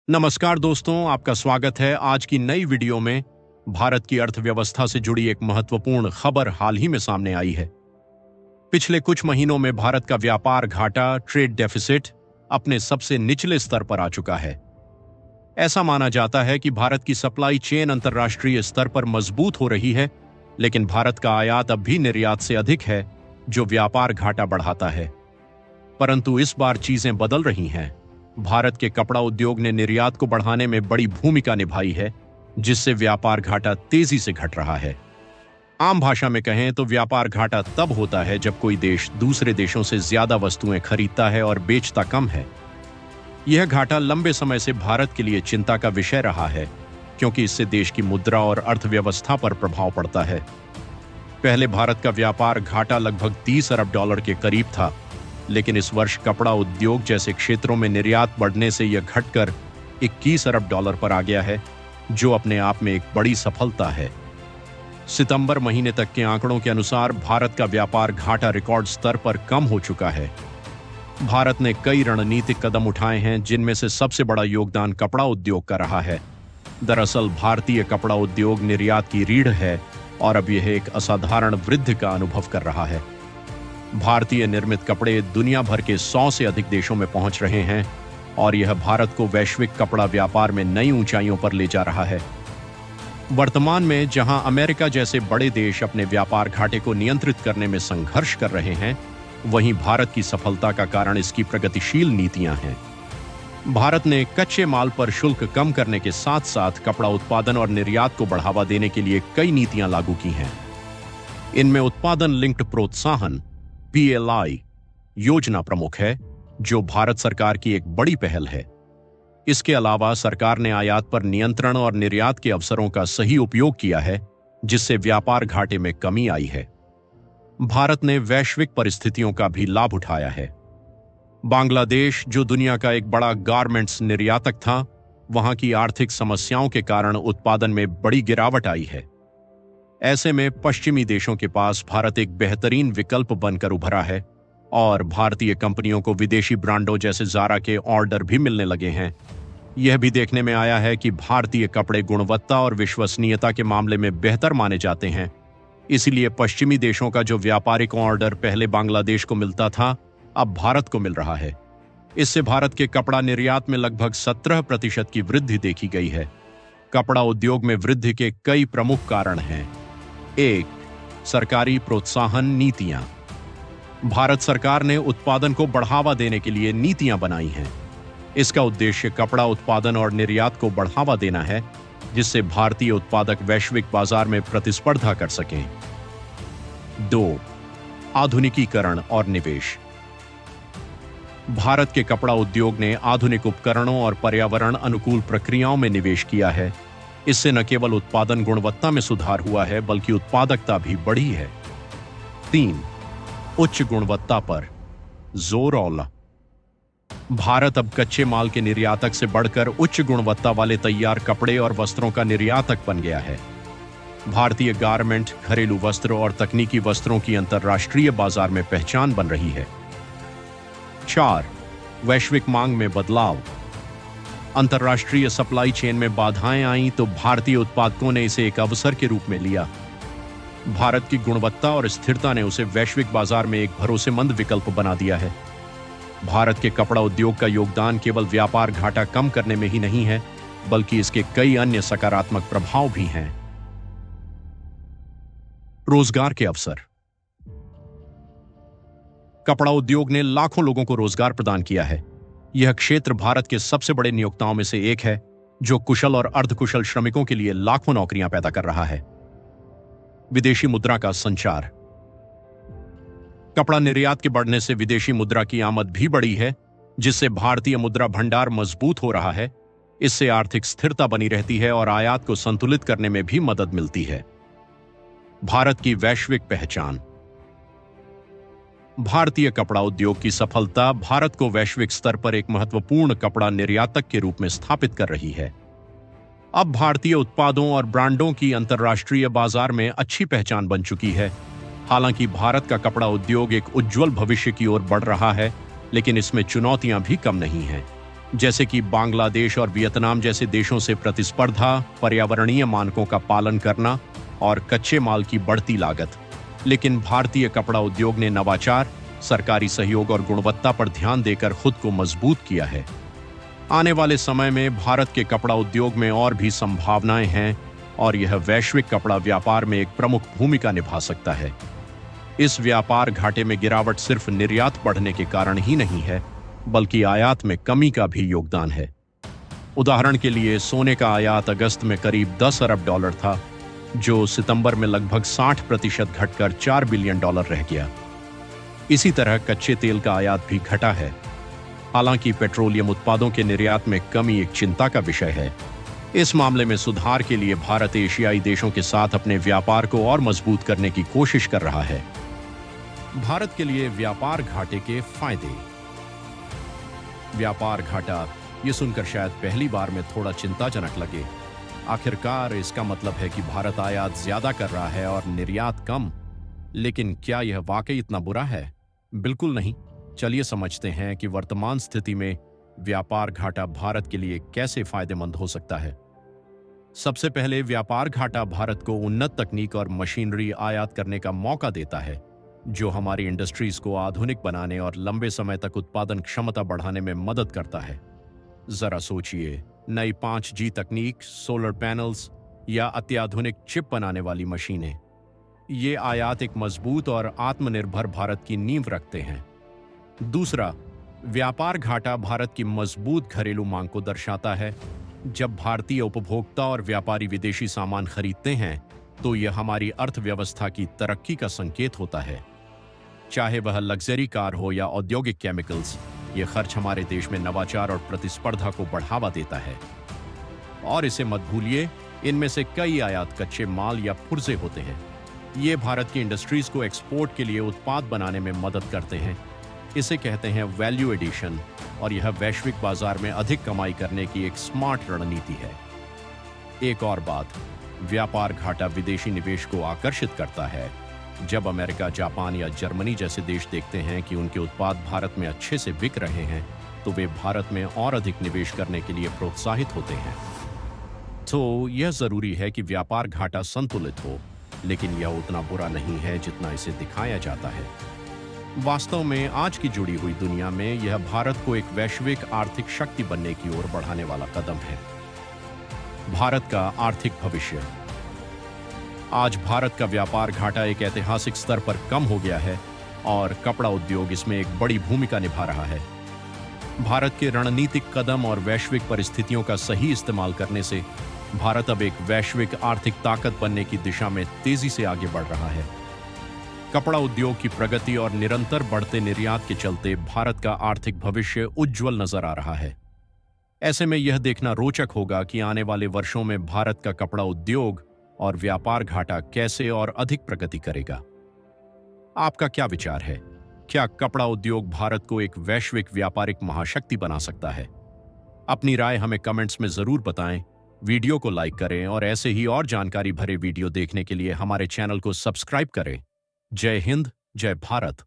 नमस्कार दोस्तों, आपका स्वागत है आज की नई वीडियो में। भारत की अर्थव्यवस्था से जुड़ी एक महत्वपूर्ण खबर हाल ही में सामने आई है। पिछले कुछ महीनों में भारत का व्यापार घाटा ट्रेड डेफिसिट अपने सबसे निचले स्तर पर आ चुका है। ऐसा माना जाता है कि भारत की सप्लाई चेन अंतर्राष्ट्रीय स्तर पर मजबूत हो रही है, लेकिन भारत का आयात अब भी निर्यात से अधिक है, जो व्यापार घाटा बढ़ाता है। परंतु इस बार चीजें बदल रही हैं। भारत के कपड़ा उद्योग ने निर्यात को बढ़ाने में बड़ी भूमिका निभाई है, जिससे व्यापार घाटा तेजी से घट रहा है। आम भाषा में कहें तो व्यापार घाटा तब होता है जब कोई देश दूसरे देशों से ज्यादा वस्तुएं खरीदता है और बेचता कम है। यह घाटा लंबे समय से भारत के लिए चिंता का विषय रहा है, क्योंकि इससे देश की मुद्रा और अर्थव्यवस्था पर प्रभाव पड़ता है। पहले भारत का व्यापार घाटा लगभग 30 अरब डॉलर के करीब था, लेकिन इस वर्ष कपड़ा उद्योग जैसे क्षेत्रों में निर्यात बढ़ने से यह घटकर 21 अरब डॉलर पर आ गया है, जो अपने आप में एक बड़ी सफलता है। सितंबर महीने तक के आंकड़ों के अनुसार भारत का व्यापार घाटा रिकॉर्ड स्तर पर कम हो चुका है। भारत ने कई रणनीतिक कदम उठाए हैं, जिनमें से सबसे बड़ा योगदान कपड़ा उद्योग का रहा है। दरअसल भारतीय कपड़ा उद्योग निर्यात की रीढ़ है और अब यह एक असाधारण वृद्धि का अनुभव कर रहा है। भारतीय निर्मित कपड़े दुनिया भर के 100 से अधिक देशों में पहुंच रहे हैं और यह भारत को वैश्विक कपड़ा व्यापार में नई ऊंचाइयों पर ले जा रहा है। वर्तमान में जहां अमेरिका जैसे बड़े देश अपने व्यापार घाटे को नियंत्रित करने में संघर्ष कर रहे हैं, वहीं भारत की सफलता का कारण इसकी प्रगतिशील नीतियां हैं। भारत ने कच्चे माल पर शुल्क कम करने के साथ साथ कपड़ा उत्पादन और निर्यात को बढ़ावा देने के लिए कई नीतियां लागू की हैं। इनमें उत्पादन लिंक्ड प्रोत्साहन PLI योजना प्रमुख है, जो भारत सरकार की एक बड़ी पहल है। इसके अलावा सरकार ने आयात पर नियंत्रण और निर्यात के अवसरों का सही उपयोग किया है, जिससे व्यापार घाटे में कमी आई है। भारत ने वैश्विक परिस्थितियों का भी लाभ उठाया है। बांग्लादेश, जो दुनिया का एक बड़ा गारमेंट्स निर्यातक था, वहां की आर्थिक समस्याओं के कारण उत्पादन में बड़ी गिरावट आई है। ऐसे में पश्चिमी देशों के पास भारत एक बेहतरीन विकल्प बनकर उभरा है और भारतीय कंपनियों को विदेशी ब्रांडों जैसे ज़ारा के ऑर्डर भी मिलने लगे हैं। यह भी देखने में आया है कि भारतीय कपड़े गुणवत्ता और विश्वसनीयता के मामले में बेहतर माने जाते हैं। इसीलिए पश्चिमी देशों का जो व्यापारिक ऑर्डर पहले बांग्लादेश को मिलता था, अब भारत को मिल रहा है। इससे भारत के कपड़ा निर्यात में लगभग 17% की वृद्धि देखी गई है। कपड़ा उद्योग में वृद्धि के कई प्रमुख कारण हैं। 1. सरकारी प्रोत्साहन नीतियां। भारत सरकार ने उत्पादन को बढ़ावा देने के लिए नीतियां बनाई हैं। इसका उद्देश्य कपड़ा उत्पादन और निर्यात को बढ़ावा देना है, जिससे भारतीय उत्पादक वैश्विक बाजार में प्रतिस्पर्धा कर सकें। 2. आधुनिकीकरण और निवेश। भारत के कपड़ा उद्योग ने आधुनिक उपकरणों और पर्यावरण अनुकूल प्रक्रियाओं में निवेश किया है। इससे न केवल उत्पादन गुणवत्ता में सुधार हुआ है, बल्कि उत्पादकता भी बढ़ी है। 3. उच्च गुणवत्ता पर जोर। भारत अब कच्चे माल के निर्यातक से बढ़कर उच्च गुणवत्ता वाले तैयार कपड़े और वस्त्रों का निर्यातक बन गया है। भारतीय गारमेंट, घरेलू वस्त्र और तकनीकी वस्त्रों की अंतर्राष्ट्रीय बाजार में पहचान बन रही है। 4. वैश्विक मांग में बदलाव। अंतर्राष्ट्रीय सप्लाई चेन में बाधाएं आईं तो भारतीय उत्पादकों ने इसे एक अवसर के रूप में लिया। भारत की गुणवत्ता और स्थिरता ने उसे वैश्विक बाजार में एक भरोसेमंद विकल्प बना दिया है। भारत के कपड़ा उद्योग का योगदान केवल व्यापार घाटा कम करने में ही नहीं है, बल्कि इसके कई अन्य सकारात्मक प्रभाव भी हैं। रोजगार के अवसर। कपड़ा उद्योग ने लाखों लोगों को रोजगार प्रदान किया है। यह क्षेत्र भारत के सबसे बड़े नियोक्ताओं में से एक है, जो कुशल और अर्धकुशल श्रमिकों के लिए लाखों नौकरियां पैदा कर रहा है। विदेशी मुद्रा का संचार। कपड़ा निर्यात के बढ़ने से विदेशी मुद्रा की आमद भी बढ़ी है, जिससे भारतीय मुद्रा भंडार मजबूत हो रहा है। इससे आर्थिक स्थिरता बनी रहती है और आयात को संतुलित करने में भी मदद मिलती है। भारत की वैश्विक पहचान। भारतीय कपड़ा उद्योग की सफलता भारत को वैश्विक स्तर पर एक महत्वपूर्ण कपड़ा निर्यातक के रूप में स्थापित कर रही है। अब भारतीय उत्पादों और ब्रांडों की अंतर्राष्ट्रीय बाजार में अच्छी पहचान बन चुकी है। हालांकि भारत का कपड़ा उद्योग एक उज्जवल भविष्य की ओर बढ़ रहा है, लेकिन इसमें चुनौतियां भी कम नहीं हैं। जैसे कि बांग्लादेश और वियतनाम जैसे देशों से प्रतिस्पर्धा, पर्यावरणीय मानकों का पालन करना और कच्चे माल की बढ़ती लागत। लेकिन भारतीय कपड़ा उद्योग ने नवाचार, सरकारी सहयोग और गुणवत्ता पर ध्यान देकर खुद को मजबूत किया है। आने वाले समय में भारत के कपड़ा उद्योग में और भी संभावनाएं हैं और यह वैश्विक कपड़ा व्यापार में एक प्रमुख भूमिका निभा सकता है। इस व्यापार घाटे में गिरावट सिर्फ निर्यात बढ़ने के कारण ही नहीं है, बल्कि आयात में कमी का भी योगदान है। उदाहरण के लिए सोने का आयात अगस्त में करीब 10 अरब डॉलर था, जो सितंबर में लगभग 60% घटकर 4 बिलियन डॉलर रह गया। इसी तरह कच्चे तेल का आयात भी घटा है। हालांकि पेट्रोलियम उत्पादों के निर्यात में कमी एक चिंता का विषय है। इस मामले में सुधार के लिए भारत एशियाई देशों के साथ अपने व्यापार को और मजबूत करने की कोशिश कर रहा है। भारत के लिए व्यापार घाटे के फायदे। व्यापार घाटा, ये सुनकर शायद पहली बार में थोड़ा चिंताजनक लगे। आखिरकार इसका मतलब है कि भारत आयात ज्यादा कर रहा है और निर्यात कम। लेकिन क्या यह वाकई इतना बुरा है? बिल्कुल नहीं। चलिए समझते हैं कि वर्तमान स्थिति में व्यापार घाटा भारत के लिए कैसे फायदेमंद हो सकता है। सबसे पहले, व्यापार घाटा भारत को उन्नत तकनीक और मशीनरी आयात करने का मौका देता है, जो हमारी इंडस्ट्रीज को आधुनिक बनाने और लंबे समय तक उत्पादन क्षमता बढ़ाने में मदद करता है। जरा सोचिए, नई 5G तकनीक, सोलर पैनल्स या अत्याधुनिक चिप बनाने वाली मशीनें। ये आयात एक मजबूत और आत्मनिर्भर भारत की नींव रखते हैं। दूसरा, व्यापार घाटा भारत की मजबूत घरेलू मांग को दर्शाता है। जब भारतीय उपभोक्ता और व्यापारी विदेशी सामान खरीदते हैं, तो यह हमारी अर्थव्यवस्था की तरक्की का संकेत होता है। चाहे वह लग्जरी कार हो या औद्योगिक केमिकल्स, ये खर्च हमारे देश में नवाचार और प्रतिस्पर्धा को बढ़ावा देता है। और इसे मत भूलिए, इनमें से कई आयात कच्चे माल या पुर्जे होते हैं। ये भारत की इंडस्ट्रीज को एक्सपोर्ट के लिए उत्पाद बनाने में मदद करते हैं। इसे कहते हैं वैल्यू एडिशन, और यह वैश्विक बाजार में अधिक कमाई करने की एक स्मार्ट रणनीति है। एक और बात, व्यापार घाटा विदेशी निवेश को आकर्षित करता है। जब अमेरिका, जापान या जर्मनी जैसे देश देखते हैं कि उनके उत्पाद भारत में अच्छे से बिक रहे हैं, तो वे भारत में और अधिक निवेश करने के लिए प्रोत्साहित होते हैं। तो यह जरूरी है कि व्यापार घाटा संतुलित हो, लेकिन यह उतना बुरा नहीं है जितना इसे दिखाया जाता है। वास्तव में आज की जुड़ी हुई दुनिया में यह भारत को एक वैश्विक आर्थिक शक्ति बनने की ओर बढ़ाने वाला कदम है। भारत का आर्थिक भविष्य। आज भारत का व्यापार घाटा एक ऐतिहासिक स्तर पर कम हो गया है और कपड़ा उद्योग इसमें एक बड़ी भूमिका निभा रहा है। भारत के रणनीतिक कदम और वैश्विक परिस्थितियों का सही इस्तेमाल करने से भारत अब एक वैश्विक आर्थिक ताकत बनने की दिशा में तेजी से आगे बढ़ रहा है। कपड़ा उद्योग की प्रगति और निरंतर बढ़ते निर्यात के चलते भारत का आर्थिक भविष्य उज्जवल नजर आ रहा है। ऐसे में यह देखना रोचक होगा कि आने वाले वर्षों में भारत का कपड़ा उद्योग और व्यापार घाटा कैसे और अधिक प्रगति करेगा। आपका क्या विचार है? क्या कपड़ा उद्योग भारत को एक वैश्विक व्यापारिक महाशक्ति बना सकता है? अपनी राय हमें कमेंट्स में जरूर बताएं। वीडियो को लाइक करें और ऐसे ही और जानकारी भरे वीडियो देखने के लिए हमारे चैनल को सब्सक्राइब करें। जय हिंद, जय भारत।